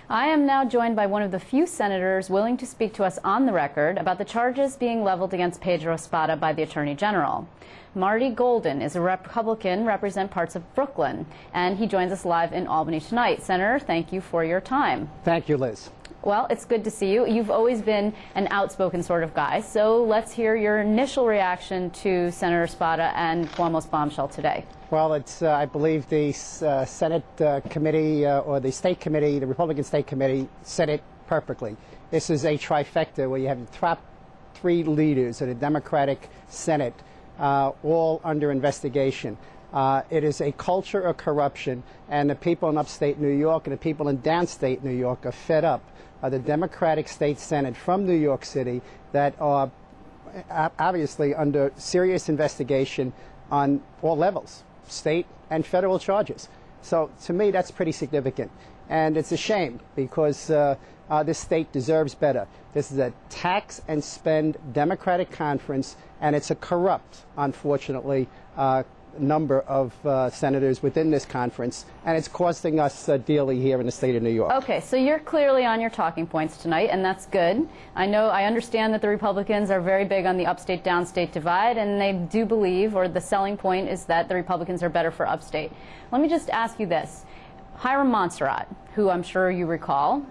I am now joined by one of the few senators willing to speak to us on the record about the charges being leveled against Pedro Espada by the Attorney General. Marty Golden is a Republican, represent parts of Brooklyn, and he joins us live in Albany tonight. Senator, thank you for your time. Thank you, Liz. Well, it's good to see you. You've always been an outspoken sort of guy, so let's hear your initial reaction to Senator Espada and Cuomo's bombshell today. Well, it's, I believe the Senate committee or the State Committee, the Republican State Committee, said it perfectly. This is a trifecta where you have the top three leaders of the Democratic Senate all under investigation. It is a culture of corruption, and the people in upstate New York and the people in downstate New York are fed up. The Democratic State Senate from New York City that are obviously under serious investigation on all levels, state and federal charges. So to me, that's pretty significant. And it's a shame because this state deserves better. This is a tax and spend Democratic conference, and it's a corrupt, unfortunately, number of senators within this conference, and it's costing us dearly here in the state of New York. Okay, so you're clearly on your talking points tonight, and that's good. I understand that the Republicans are very big on the upstate-downstate divide, and they do believe, or the selling point is that the Republicans are better for upstate. Let me just ask you this. Hiram Montserrat, who I'm sure you recall,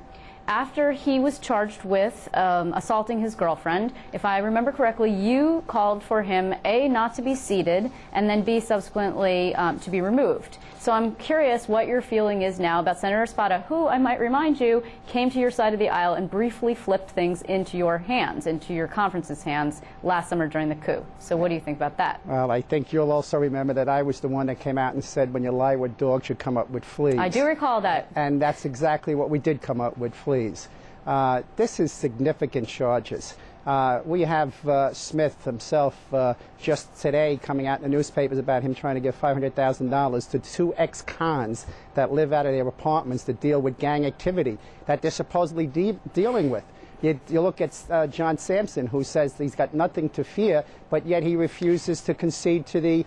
after he was charged with assaulting his girlfriend, if I remember correctly, you called for him, A, not to be seated, and then B, subsequently to be removed. So I'm curious what your feeling is now about Senator Espada, who, I might remind you, came to your side of the aisle and briefly flipped things into your hands, into your conference's hands, last summer during the coup. So what do you think about that? Well, I think you'll also remember that I was the one that came out and said when you lie with dogs, you come up with fleas. I do recall that. And that's exactly what we did come up with, fleas. This is significant charges. We have Smith himself just today coming out in the newspapers about him trying to give $500,000 to two ex-cons that live out of their apartments to deal with gang activity that they're supposedly dealing with. You look at John Sampson, who says he's got nothing to fear, but yet he refuses to concede to the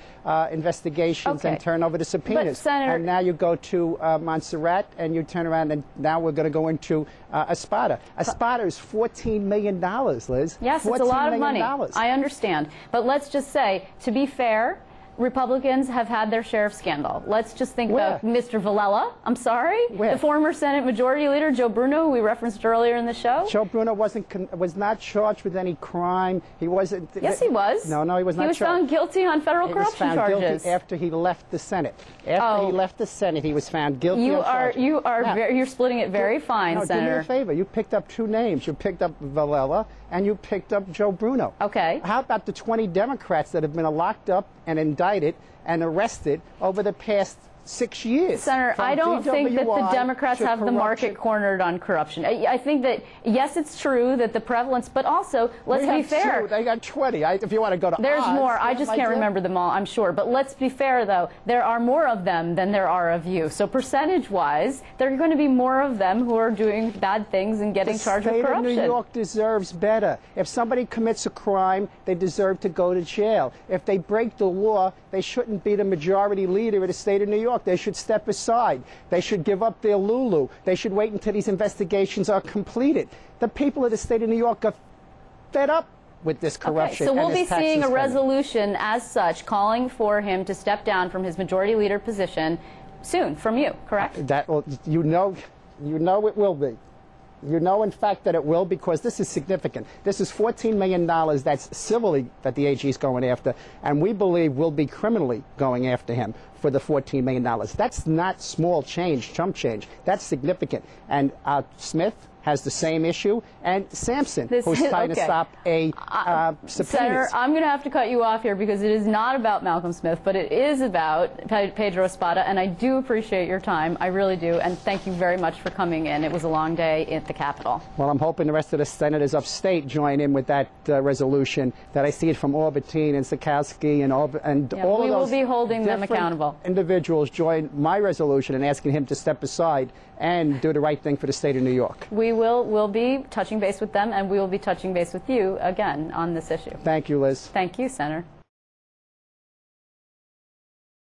investigations and turn over the subpoenas. And now you go to Montserrat, and you turn around, and now we're going to go into Espada. Espada is $14 million, Liz. Yes, it's a lot of money. I understand. But let's just say, to be fair, Republicans have had their share of scandal. Let's just think about Mr. Villela. I'm sorry. The former Senate Majority Leader, Joe Bruno, who we referenced earlier in the show. Joe Bruno was not charged with any crime. He wasn't. Yes, he was. No, he was not charged. He was found guilty on federal corruption charges. He was found guilty after he left the Senate. After he left the Senate, he was found guilty on charges. You're splitting it very fine, Senator. Do me a favor. You picked up two names. You picked up Villela, and you picked up Joe Bruno. Okay. How about the 20 Democrats that have been locked up and indicted and arrested over the past 6 years? Senator, I don't think that the Democrats have the market cornered on corruption. I think that, yes, it's true that the prevalence, but also, let's be fair. They got 20. If you want to go to There's odds, more. I just can't remember them all, I'm sure. But let's be fair, though. There are more of them than there are of you. So percentage-wise, there are going to be more of them who are doing bad things and getting charged with corruption. The state of New York deserves better. If somebody commits a crime, they deserve to go to jail. If they break the law, they shouldn't be the majority leader of the state of New York. They should step aside. They should give up their Lulu. They should wait until these investigations are completed. The people of the state of New York are fed up with this corruption. Okay, so we'll be seeing a resolution as such calling for him to step down from his majority leader position soon from you, correct? That will, you know it will be. You know, in fact, that it will, because this is significant. This is $14 million that's civilly that the AG is going after, and we believe will be criminally going after him for the $14 million. That's not small change, chump change. That's significant. And Smith has the same issue, and Sampson, who's trying to stop a subpoena. Senator, I'm going to have to cut you off here because it is not about Malcolm Smith, but it is about Pedro Espada, and I do appreciate your time. I really do, and thank you very much for coming in. It was a long day at the Capitol. Well, I'm hoping the rest of the senators upstate join in with that resolution, that I see it from Albertine and Sikowski and all of those. We will be holding them accountable. Individuals join my resolution and asking him to step aside and do the right thing for the state of New York. We'll be touching base with them, and we will be touching base with you again on this issue. Thank you, Liz. Thank you, Senator.